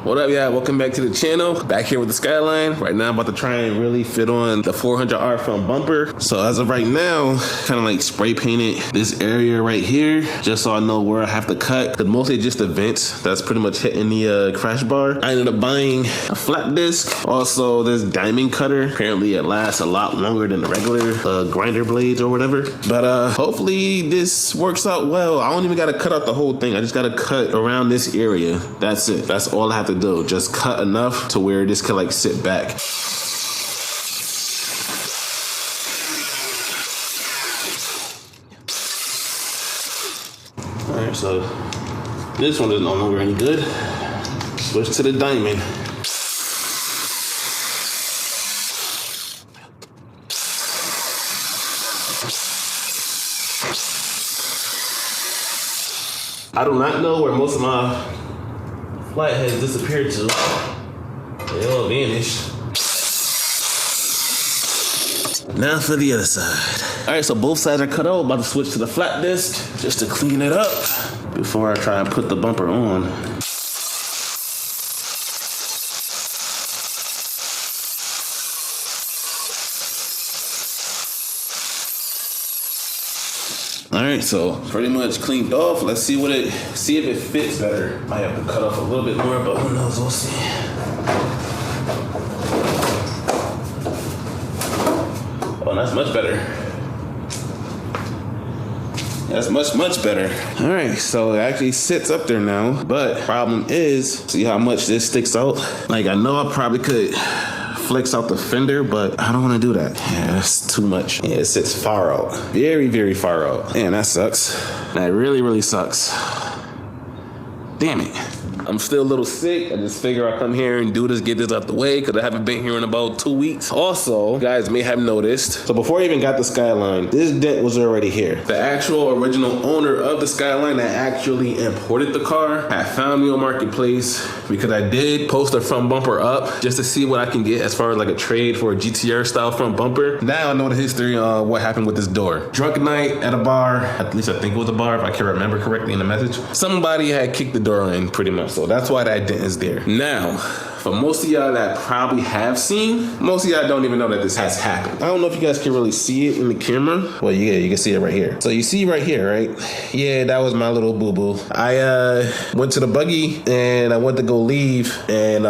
What up, y'all? Welcome back to the channel. Back here with the Skyline. Right now I'm about to try and really fit on the 400R front bumper. So as of right now, kind of like spray painted this area right here, just so I know where I have to cut. Cause mostly just the vents that's pretty much hitting the crash bar. I ended up buying a flat disc. Also this diamond cutter. Apparently it lasts a lot longer than the regular grinder blades or whatever. But hopefully this works out well. I don't even gotta cut out the whole thing. I just gotta cut around this area. That's it. That's all I have to do. Just cut enough to where this can like sit back. All right, so this one is no longer any good. Switch to the diamond. I do not know where most of my flatheads disappeared to. They all vanished. Now for the other side. All right, so both sides are cut out. About to switch to the flat disc just to clean it up before I try and put the bumper on. All right, so pretty much cleaned off. Let's see if it fits better. Might have to cut off a little bit more, but who knows, we'll see. Oh, that's much better. That's much better. All right, so it actually sits up there now, but problem is, see how much this sticks out? Like I know I probably could flex out the fender, but I don't want to do that. Yeah, that's too much. Yeah, it sits far out. Very, very far out. Man, that sucks. That really, really sucks. Damn it. I'm still a little sick. I just figure I'll come here and do this, get this out the way, because I haven't been here in about 2 weeks. Also, you guys may have noticed, so before I even got the Skyline, this dent was already here. The actual original owner of the Skyline that actually imported the car had found me on Marketplace because I did post a front bumper up just to see what I can get as far as like a trade for a GTR style front bumper. Now I know the history of what happened with this door. Drunk night at a bar, at least I think it was a bar if I can remember correctly in the message. Somebody had kicked the door in pretty much. So that's why that dent is there. Now, for most of y'all that probably have seen, most of y'all don't even know that this has happened. I don't know if you guys can really see it in the camera. Well, yeah, you can see it right here. So you see right here, right? Yeah, that was my little boo-boo. I went to the buggy and I went to go leave and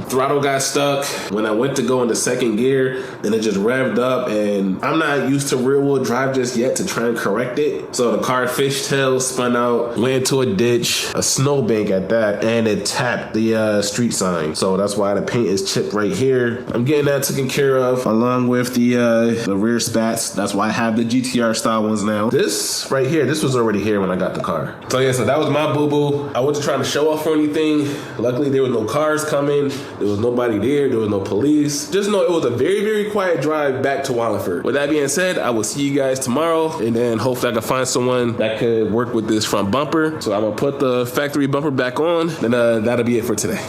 throttle got stuck. When I went to go into second gear, and it just revved up, and I'm not used to rear wheel drive just yet to try and correct it. So the car fishtail spun out, went into a ditch, a snowbank at that, and it tapped the street sign. So that's why the paint is chipped right here. I'm getting that taken care of along with the rear spats. That's why I have the GTR style ones now. This right here, this was already here when I got the car. So yeah, so that was my boo-boo. I wasn't trying to show off or anything. Luckily there was no cars coming. There was nobody there. There was no police. Just know it was a very, very quiet drive back to Wallingford. With that being said, I will see you guys tomorrow, and then hopefully I can find someone that could work with this front bumper. So I'm gonna put the factory bumper back on, and that'll be it for today.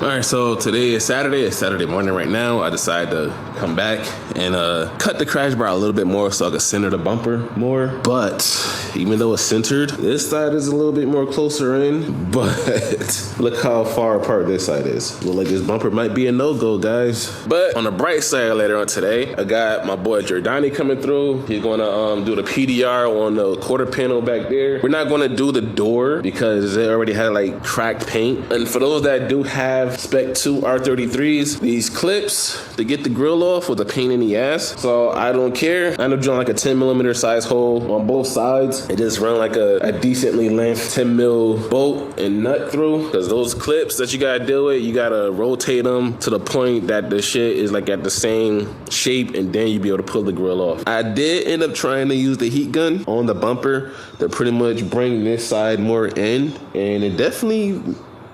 All right, so today is Saturday. It's Saturday morning right now. I decided to come back and cut the crash bar a little bit more so I could center the bumper more. But even though it's centered, this side is a little bit more closer in. But look how far apart this side is. Look like this bumper might be a no-go, guys. But on the bright side later on today, I got my boy Jordani coming through. He's gonna do the PDR on the quarter panel back there. We're not gonna do the door because it already had like cracked paint. And for those that do have Spec 2 R33s, these clips to get the grill off was a pain in the ass. So I don't care. I ended up drilling like a 10mm size hole on both sides. It just run like a decently length 10mm bolt and nut through, because those clips that you gotta deal with, you gotta rotate them to the point that the shit is like at the same shape, and then you be able to pull the grill off. I did end up trying to use the heat gun on the bumper to pretty much bring this side more in, and it definitely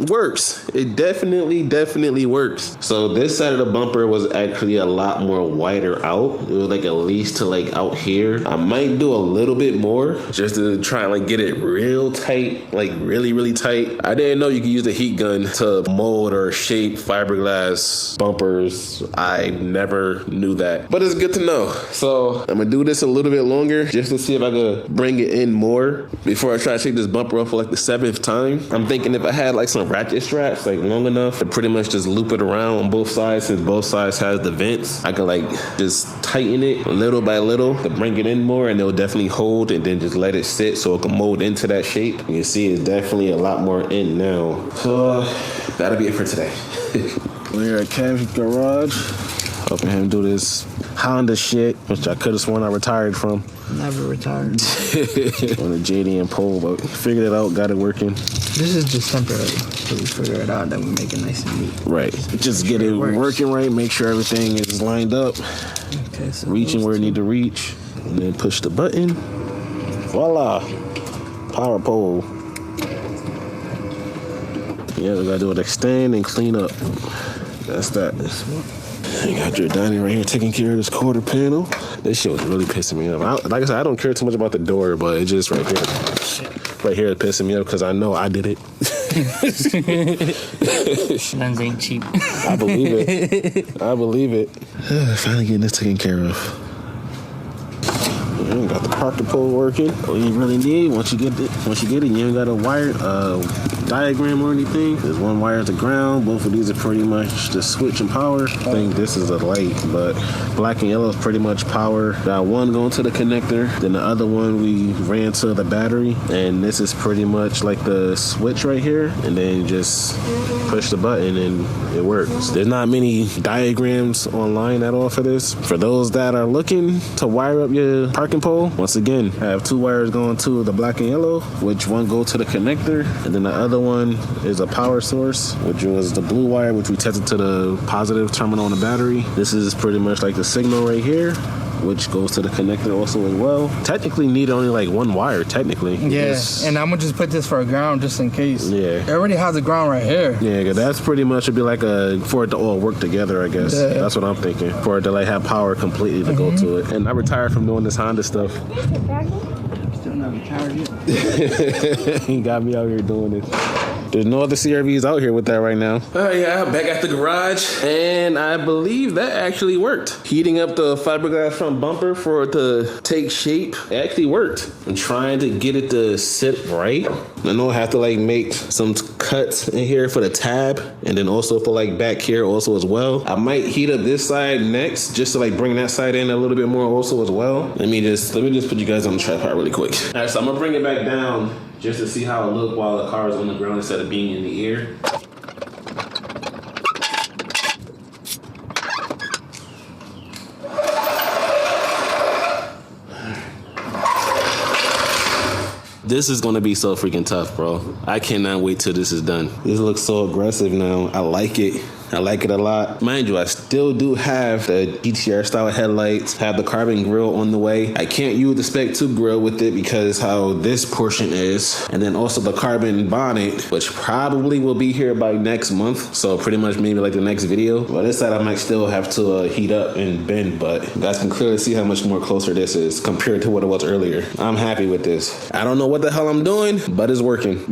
works. It definitely works. So this side of the bumper was actually a lot more wider out. It was like at least to like out here. I might do a little bit more just to try and like get it real tight, like really tight. I didn't know you could use a heat gun to mold or shape fiberglass bumpers. I never knew that, but it's good to know. So I'm gonna do this a little bit longer just to see if I could bring it in more before I try to take this bumper off for like the 7th time. I'm thinking if I had like some ratchet straps like long enough to pretty much just loop it around on both sides. Since both sides has the vents, I can like just tighten it little by little to bring it in more, and it'll definitely hold, and then just let it sit so it can mold into that shape. You can see it's definitely a lot more in now. So that'll be it for today. We're here at Kev's garage, helping him do this Honda shit, which I could have sworn I retired from. Never retired. On a JDM pole, but figured it out, got it working. This is just temporary. So we figure it out, then we make it nice and neat. Right. Just get it working right, make sure everything is lined up. Okay, so reaching where it need to reach, and then push the button. Voila. Power pole. Yeah, we gotta do it extend and clean up. That's that. You got your dining right here taking care of this quarter panel. This shit was really pissing me off. Like I said, I don't care too much about the door, but it's just right here. Right here it's pissing me off because I know I did it. Lens ain't cheap. I believe it. I believe it. Finally getting this taken care of. Got the parking pole working. All you really need once you get it, you ain't got a wire diagram or anything. There's one wire to ground. Both of these are pretty much the switch and power. I think this is a light, but black and yellow is pretty much power. Got one going to the connector, then the other one we ran to the battery, and this is pretty much like the switch right here, and then just push the button and it works. There's not many diagrams online at all for this. For those that are looking to wire up your parking pole, once again, I have two wires going to the black and yellow, which one go to the connector, and then the other one is a power source, which was the blue wire, which we tested to the positive terminal on the battery. This is pretty much like the signal right here, which goes to the connector also as well. Technically need only like one wire, technically. Yeah, and I'm gonna just put this for a ground just in case. Yeah. It already has a ground right here. Yeah, cause that's pretty much, it'd be like for it to all work together, I guess. Yeah. That's what I'm thinking. For it to like have power completely to go to it. And I retired from doing this Honda stuff. Still not retired yet. He got me out here doing this. There's no other CRVs out here with that right now. Yeah, back at the garage, and I believe that actually worked. Heating up the fiberglass front bumper for it to take shape, it actually worked. I'm trying to get it to sit right. I know I have to like make some cuts in here for the tab, and then also for like back here also as well. I might heat up this side next, just to like bring that side in a little bit more also as well. Let me just put you guys on the tripod really quick. All right, so I'm gonna bring it back down just to see how it look while the car is on the ground instead of being in the air. This is gonna be so freaking tough, bro. I cannot wait till this is done. This looks so aggressive now. I like it. I like it a lot. Mind you, I still do have the GTR style headlights, have the carbon grille on the way. I can't use the Spec 2 grille with it because how this portion is. And then also the carbon bonnet, which probably will be here by next month. So pretty much maybe like the next video. But this side I might still have to heat up and bend, but you guys can clearly see how much more closer this is compared to what it was earlier. I'm happy with this. I don't know what the hell I'm doing, but it's working.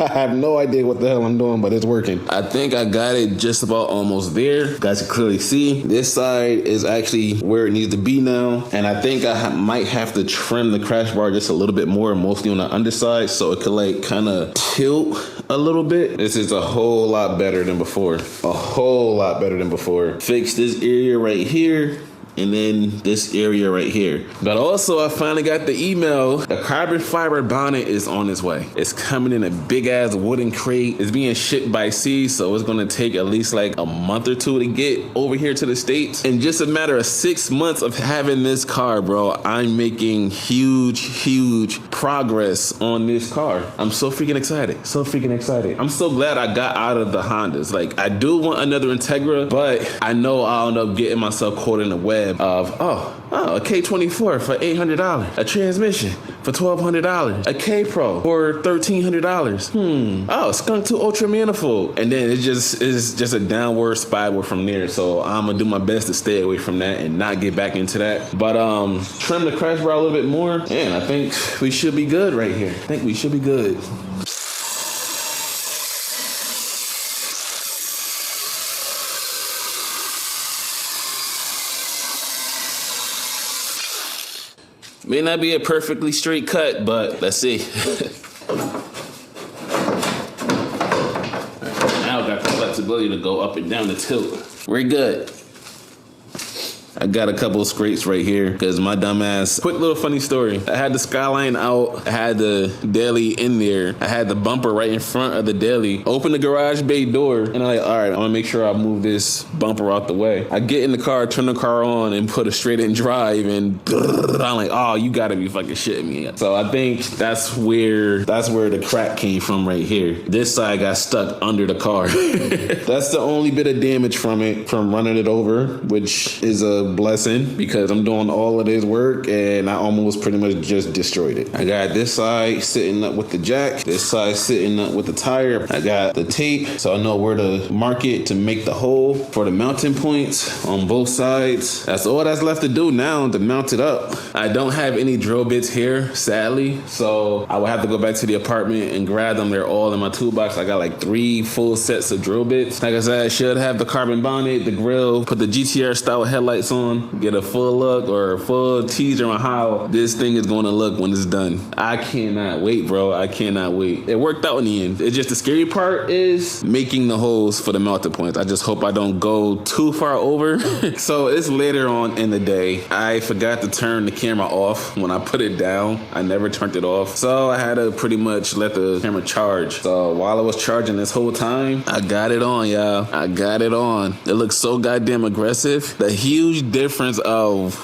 I have no idea what the hell I'm doing, but it's working. I think I got it just about almost there. You guys can clearly see this side is actually where it needs to be now, and I think I might have to trim the crash bar just a little bit more, mostly on the underside, so it could like kind of tilt a little bit. This is a whole lot better than before. A whole lot better than before. Fix this area right here, and then this area right here. But also I finally got the email. The carbon fiber bonnet is on its way. It's coming in a big ass wooden crate. It's being shipped by sea, so it's gonna take at least like a month or two to get over here to the States. In just a matter of 6 months of having this car, bro, I'm making huge progress on this car. I'm so freaking excited. So freaking excited. I'm so glad I got out of the Hondas. Like, I do want another Integra, but I know I'll end up getting myself caught in the web of, a K24 for $800, a transmission for $1,200, a K Pro for $1,300. Oh, Skunk 2 Ultra Manifold, and then it's just a downward spiral from there. So I'm gonna do my best to stay away from that and not get back into that. But trim the crash bar a little bit more, and I think we should be good right here. I think we should be good. May not be a perfectly straight cut, but let's see. got the flexibility to go up and down the tilt. We're good. I got a couple of scrapes right here because my dumb ass. Quick little funny story. I had the Skyline out. I had the daily in there. I had the bumper right in front of the daily. Open the garage bay door and I'm like, all right, I'm gonna make sure I move this bumper out the way. I get in the car, turn the car on and put a straight in drive and I'm like, oh, you gotta be fucking shitting me. So I think that's where the crack came from right here. This side got stuck under the car. That's the only bit of damage from it, from running it over, which is a blessing because I'm doing all of this work and I almost pretty much just destroyed it. I got this side sitting up with the jack, this side sitting up with the tire. I got the tape so I know where to mark it to make the hole for the mounting points on both sides. That's all that's left to do now to mount it up. I don't have any drill bits here, sadly, so I will have to go back to the apartment and grab them. They're all in my toolbox. I got like 3 full sets of drill bits. Like I said, I should have the carbon bonnet, the grill, put the GTR style headlights on, get a full look or a full teaser on how this thing is going to look when it's done. I cannot wait, bro. I cannot wait. It worked out in the end. It's just the scary part is making the holes for the mounting points. I just hope I don't go too far over. So it's later on in the day. I forgot to turn the camera off when I put it down. I never turned it off. So I had to pretty much let the camera charge. So while I was charging this whole time, I got it on, y'all. I got it on. It looks so goddamn aggressive. The huge difference of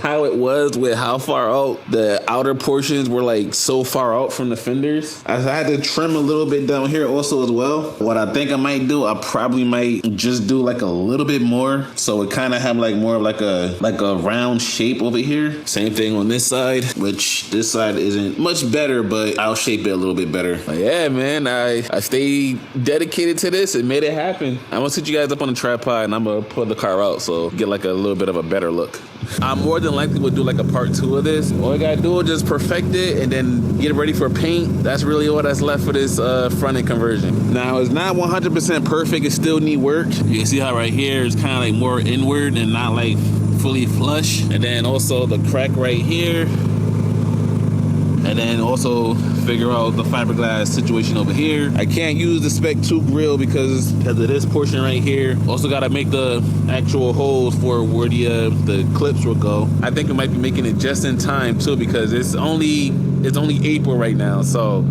how it was with how far out the outer portions were, like so far out from the fenders. I had to trim a little bit down here also as well. What I think I might do, I probably might just do like a little bit more so it kind of have like more of like a round shape over here. Same thing on this side, which this side isn't much better, but I'll shape it a little bit better. But yeah, man, I stayed dedicated to this and made it happen. I'm gonna sit you guys up on the tripod and I'm gonna pull the car out so get like a little bit of a better look. I more than likely would do like a part 2 of this. All I gotta do is just perfect it and then get it ready for paint. That's really all that's left for this front end conversion. Now it's not 100% perfect. It still need work. You can see how right here is kind of like more inward and not like fully flush. And then also the crack right here. And then also figure out the fiberglass situation over here. I can't use the Spec 2 grill because of this portion right here. Also got to make the actual holes for where the clips will go. I think we might be making it just in time too because it's only April right now. So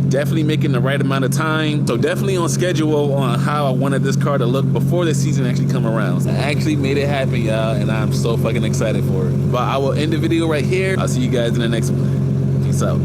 definitely making the right amount of time. So definitely on schedule on how I wanted this car to look before the season actually come around. So I actually made it happen, y'all, and I'm so fucking excited for it. But I will end the video right here. I'll see you guys in the next one. Peace out.